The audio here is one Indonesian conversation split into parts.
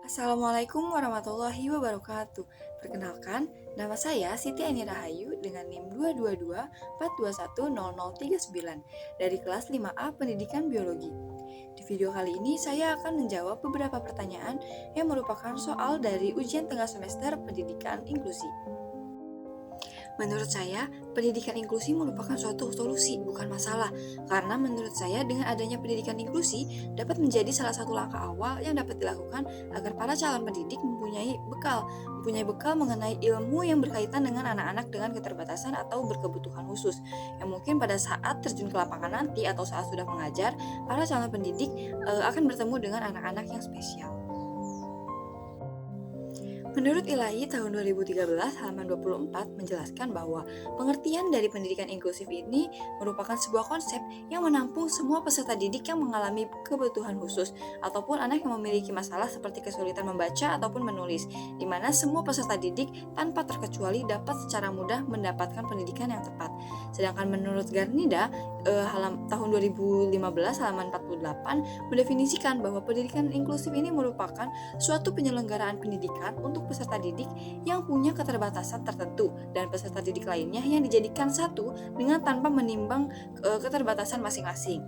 Assalamualaikum warahmatullahi wabarakatuh. Perkenalkan, nama saya Siti Aini Rahayu dengan NIM 22242100039 dari kelas 5A Pendidikan Biologi. Di video kali ini saya akan menjawab beberapa pertanyaan yang merupakan soal dari ujian tengah semester Pendidikan Inklusi. Menurut saya, pendidikan inklusi merupakan suatu solusi, bukan masalah. Karena menurut saya, dengan adanya pendidikan inklusi dapat menjadi salah satu langkah awal yang dapat dilakukan agar para calon pendidik mempunyai bekal mengenai ilmu yang berkaitan dengan anak-anak dengan keterbatasan atau berkebutuhan khusus. Yang mungkin pada saat terjun ke lapangan nanti atau saat sudah mengajar, para calon pendidik akan bertemu dengan anak-anak yang spesial. Menurut Ilahi tahun 2013 halaman 24 menjelaskan bahwa pengertian dari pendidikan inklusif ini merupakan sebuah konsep yang menampung semua peserta didik yang mengalami kebutuhan khusus ataupun anak yang memiliki masalah seperti kesulitan membaca ataupun menulis, di mana semua peserta didik tanpa terkecuali dapat secara mudah mendapatkan pendidikan yang tepat. Sedangkan menurut Garnida tahun 2015 halaman 48 mendefinisikan bahwa pendidikan inklusif ini merupakan suatu penyelenggaraan pendidikan untuk peserta didik yang punya keterbatasan tertentu dan peserta didik lainnya yang dijadikan satu dengan tanpa menimbang keterbatasan masing-masing.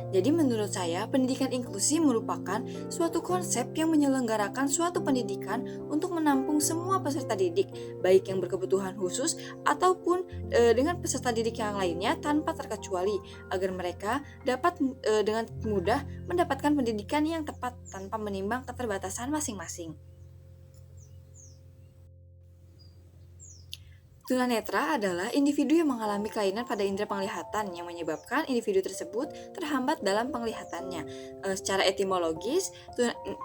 Jadi menurut saya, pendidikan inklusi merupakan suatu konsep yang menyelenggarakan suatu pendidikan untuk menampung semua peserta didik, baik yang berkebutuhan khusus ataupun dengan peserta didik yang lainnya tanpa terkecuali, agar mereka dapat dengan mudah mendapatkan pendidikan yang tepat tanpa menimbang keterbatasan masing-masing. Tunanetra adalah individu yang mengalami kelainan pada indera penglihatan yang menyebabkan individu tersebut terhambat dalam penglihatannya. Secara etimologis,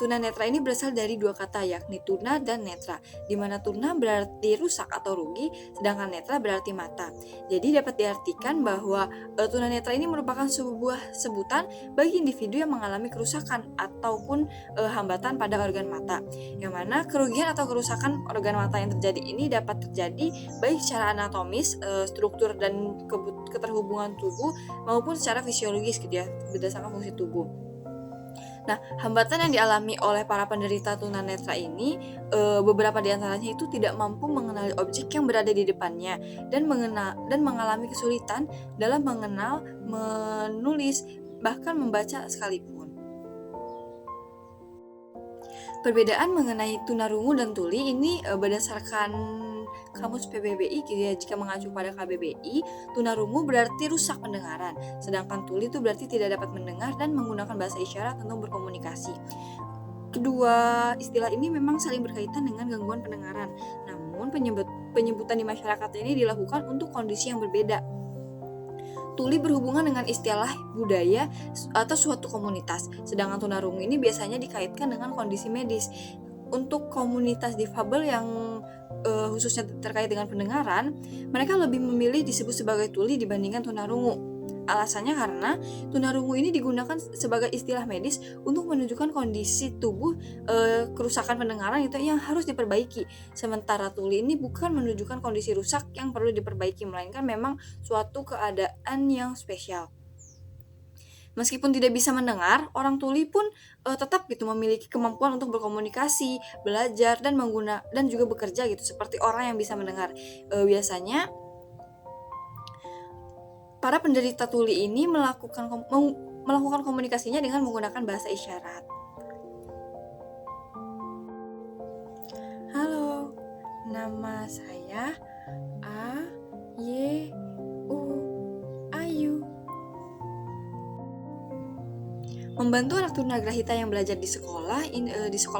tunanetra ini berasal dari dua kata, yakni tuna dan netra, di mana tuna berarti rusak atau rugi, sedangkan netra berarti mata. Jadi dapat diartikan bahwa tunanetra ini merupakan sebuah sebutan bagi individu yang mengalami kerusakan ataupun hambatan pada organ mata, yang mana kerugian atau kerusakan organ mata yang terjadi ini dapat terjadi baik secara anatomis, struktur dan keterhubungan tubuh maupun secara fisiologis gitu ya, berdasarkan fungsi tubuh. Nah, hambatan yang dialami oleh para penderita tunanetra ini, beberapa di antaranya itu tidak mampu mengenali objek yang berada di depannya dan mengalami kesulitan dalam mengenal, menulis, bahkan membaca sekalipun. Perbedaan mengenai tunarungu dan tuli ini berdasarkan Kamus PBBI gitu ya. Jika mengacu pada KBBI, tunarungu berarti rusak pendengaran, sedangkan tuli itu berarti tidak dapat mendengar dan menggunakan bahasa isyarat untuk berkomunikasi. Kedua istilah ini memang saling berkaitan dengan gangguan pendengaran, namun penyebutan di masyarakat ini dilakukan untuk kondisi yang berbeda. Tuli berhubungan dengan istilah budaya atau suatu komunitas, sedangkan tunarungu ini biasanya dikaitkan dengan kondisi medis. Untuk komunitas difabel yang khususnya terkait dengan pendengaran, mereka lebih memilih disebut sebagai tuli dibandingkan tunarungu. Alasannya karena tunarungu ini digunakan sebagai istilah medis untuk menunjukkan kondisi tubuh kerusakan pendengaran itu yang harus diperbaiki. Sementara tuli ini bukan menunjukkan kondisi rusak yang perlu diperbaiki, melainkan memang suatu keadaan yang spesial. Meskipun tidak bisa mendengar, orang tuli pun tetap gitu memiliki kemampuan untuk berkomunikasi, belajar dan juga bekerja gitu seperti orang yang bisa mendengar. Biasanya para penderita tuli ini melakukan komunikasinya dengan menggunakan bahasa isyarat. Halo, nama saya A Y U Ayu. Membantu anak tunagrahita yang belajar di sekolah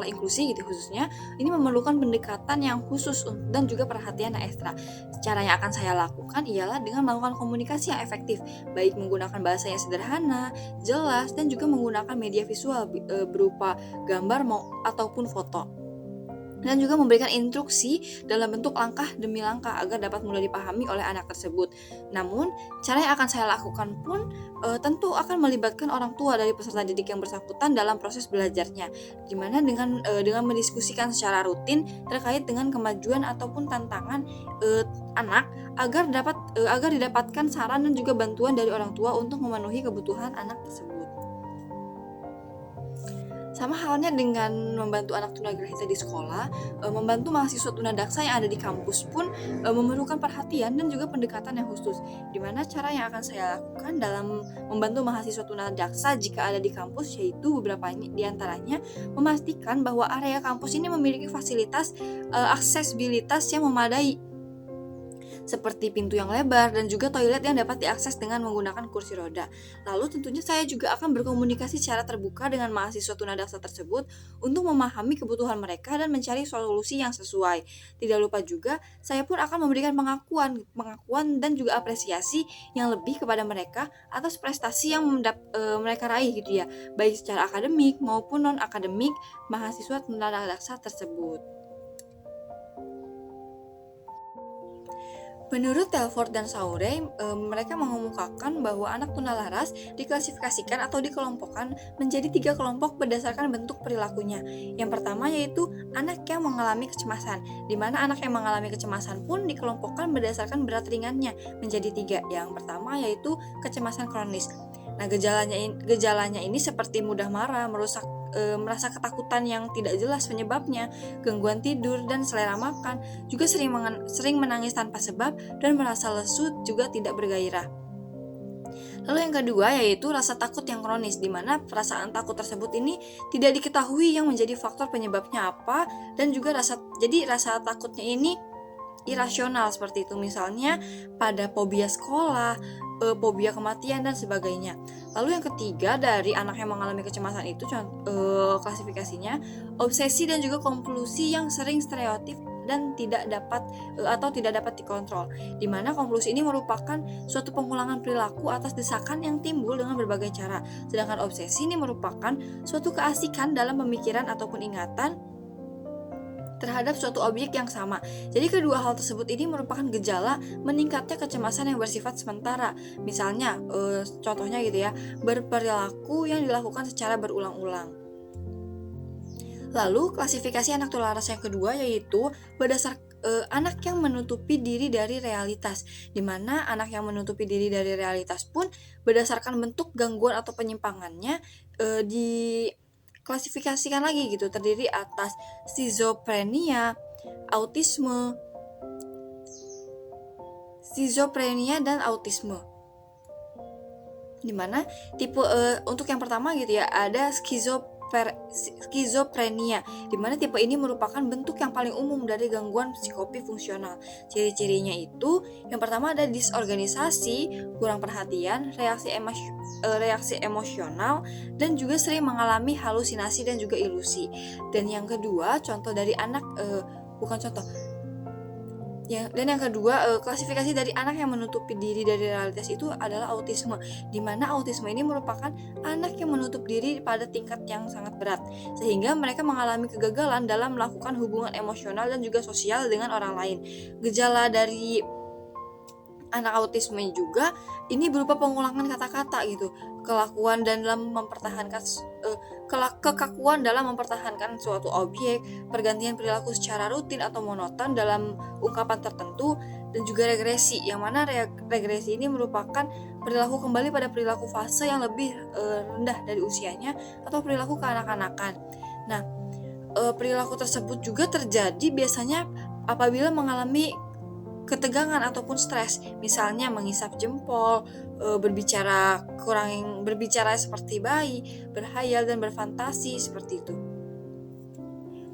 inklusi gitu khususnya, ini memerlukan pendekatan yang khusus dan juga perhatian yang ekstra. Cara yang akan saya lakukan ialah dengan melakukan komunikasi yang efektif, baik menggunakan bahasa yang sederhana, jelas, dan juga menggunakan media visual berupa gambar ataupun foto. Dan juga memberikan instruksi dalam bentuk langkah demi langkah agar dapat mudah dipahami oleh anak tersebut. Namun, cara yang akan saya lakukan pun tentu akan melibatkan orang tua dari peserta didik yang bersangkutan dalam proses belajarnya, di mana dengan mendiskusikan secara rutin terkait dengan kemajuan ataupun tantangan anak agar didapatkan saran dan juga bantuan dari orang tua untuk memenuhi kebutuhan anak tersebut. Sama halnya dengan membantu anak tunagrahita di sekolah, membantu mahasiswa tunadaksa yang ada di kampus pun memerlukan perhatian dan juga pendekatan yang khusus. Di mana cara yang akan saya lakukan dalam membantu mahasiswa tunadaksa jika ada di kampus, yaitu beberapa di antaranya memastikan bahwa area kampus ini memiliki fasilitas aksesibilitas yang memadai, seperti pintu yang lebar dan juga toilet yang dapat diakses dengan menggunakan kursi roda. Lalu tentunya saya juga akan berkomunikasi secara terbuka dengan mahasiswa tunadaksa tersebut untuk memahami kebutuhan mereka dan mencari solusi yang sesuai. Tidak lupa juga, saya pun akan memberikan pengakuan dan juga apresiasi yang lebih kepada mereka atas prestasi yang mereka raih gitu ya, baik secara akademik maupun non-akademik mahasiswa tunadaksa tersebut. Menurut Telford dan Sauray, mereka mengemukakan bahwa anak tunalaras diklasifikasikan atau dikelompokkan menjadi 3 kelompok berdasarkan bentuk perilakunya. Yang pertama yaitu anak yang mengalami kecemasan, di mana anak yang mengalami kecemasan pun dikelompokkan berdasarkan berat ringannya menjadi 3. Yang pertama yaitu kecemasan kronis. Nah, gejalanya ini seperti mudah marah, merasa ketakutan yang tidak jelas penyebabnya, gangguan tidur dan selera makan, juga sering menangis tanpa sebab dan merasa lesu juga tidak bergairah. Lalu yang kedua yaitu rasa takut yang kronis, di mana perasaan takut tersebut ini tidak diketahui yang menjadi faktor penyebabnya apa, dan juga rasa takutnya ini irasional seperti itu, misalnya pada fobia sekolah, fobia kematian dan sebagainya. Lalu yang ketiga dari anak yang mengalami kecemasan itu klasifikasinya obsesi dan juga konklusi yang sering stereotip dan tidak dapat dikontrol, di mana konklusi ini merupakan suatu pengulangan perilaku atas desakan yang timbul dengan berbagai cara, sedangkan obsesi ini merupakan suatu keasikan dalam pemikiran ataupun ingatan terhadap suatu objek yang sama. Jadi kedua hal tersebut ini merupakan gejala meningkatnya kecemasan yang bersifat sementara. Misalnya, contohnya gitu ya, berperilaku yang dilakukan secara berulang-ulang. Lalu klasifikasi anak tunalaras yang kedua yaitu berdasar anak yang menutupi diri dari realitas, di mana anak yang menutupi diri dari realitas pun berdasarkan bentuk gangguan atau penyimpangannya diklasifikasikan lagi gitu, terdiri atas skizofrenia, autisme, dan autisme. Dimana tipe untuk yang pertama gitu ya, ada skizofrenia, di mana tipe ini merupakan bentuk yang paling umum dari gangguan psikopi fungsional. Ciri-cirinya itu yang pertama ada disorganisasi, kurang perhatian, reaksi emosional, dan juga sering mengalami halusinasi dan juga ilusi. Dan yang kedua, klasifikasi dari anak yang menutupi diri dari realitas itu adalah autisme, di mana autisme ini merupakan anak yang menutup diri pada tingkat yang sangat berat, sehingga mereka mengalami kegagalan dalam melakukan hubungan emosional dan juga sosial dengan orang lain. Gejala dari anak autisme juga ini berupa pengulangan kata-kata gitu, kekakuan dalam mempertahankan suatu objek, pergantian perilaku secara rutin atau monoton dalam ungkapan tertentu, dan juga regresi, yang mana regresi ini merupakan perilaku kembali pada perilaku fase yang lebih rendah dari usianya atau perilaku kekanak-kanakan. Nah, perilaku tersebut juga terjadi biasanya apabila mengalami ketegangan ataupun stres, misalnya mengisap jempol, berbicara seperti bayi, berhayal dan berfantasi seperti itu.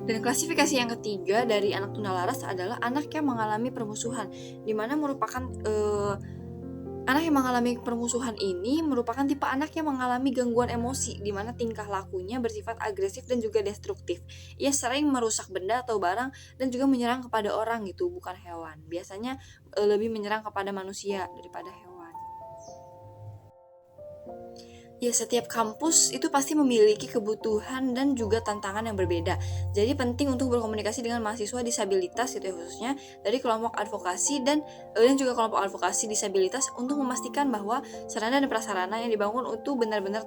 Dan klasifikasi yang ketiga dari anak tunalaras adalah anak yang mengalami permusuhan, di mana merupakan anak yang mengalami permusuhan ini merupakan tipe anak yang mengalami gangguan emosi, di mana tingkah lakunya bersifat agresif dan juga destruktif. Ia sering merusak benda atau barang dan juga menyerang kepada orang gitu, bukan hewan. Biasanya lebih menyerang kepada manusia daripada hewan. Ya, setiap kampus itu pasti memiliki kebutuhan dan juga tantangan yang berbeda. Jadi penting untuk berkomunikasi dengan mahasiswa disabilitas gitu ya, khususnya dari kelompok advokasi dan juga kelompok advokasi disabilitas, untuk memastikan bahwa sarana dan prasarana yang dibangun itu benar-benar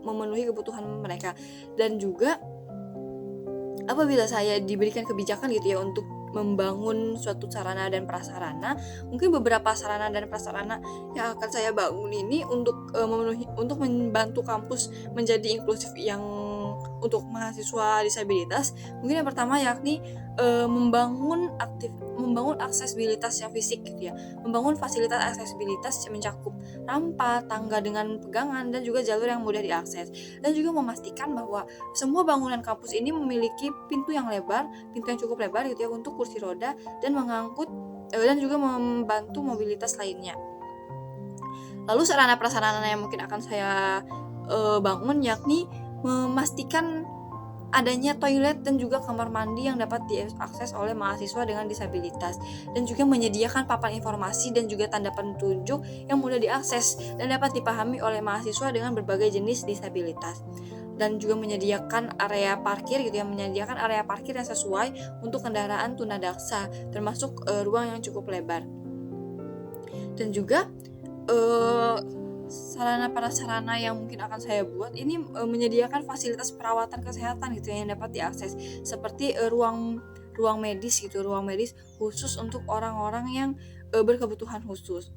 memenuhi kebutuhan mereka. Dan juga apabila saya diberikan kebijakan gitu ya untuk membangun suatu sarana dan prasarana, mungkin beberapa sarana dan prasarana yang akan saya bangun ini untuk membantu kampus menjadi inklusif yang untuk mahasiswa disabilitas, mungkin yang pertama yakni membangun aksesibilitas yang fisik gitu ya, membangun fasilitas aksesibilitas yang mencakup rampa, tangga dengan pegangan, dan juga jalur yang mudah diakses, dan juga memastikan bahwa semua bangunan kampus ini memiliki pintu yang cukup lebar gitu ya untuk kursi roda dan mengangkut dan juga membantu mobilitas lainnya. Lalu sarana prasarana yang mungkin akan saya bangun yakni memastikan adanya toilet dan juga kamar mandi yang dapat diakses oleh mahasiswa dengan disabilitas, dan juga menyediakan papan informasi dan juga tanda petunjuk yang mudah diakses dan dapat dipahami oleh mahasiswa dengan berbagai jenis disabilitas, dan juga menyediakan area parkir gitu ya, menyediakan area parkir yang sesuai untuk kendaraan tunadaksa, termasuk ruang yang cukup lebar. Dan juga sarana prasarana yang mungkin akan saya buat ini menyediakan fasilitas perawatan kesehatan gitu yang dapat diakses, seperti ruang medis khusus untuk orang-orang yang berkebutuhan khusus.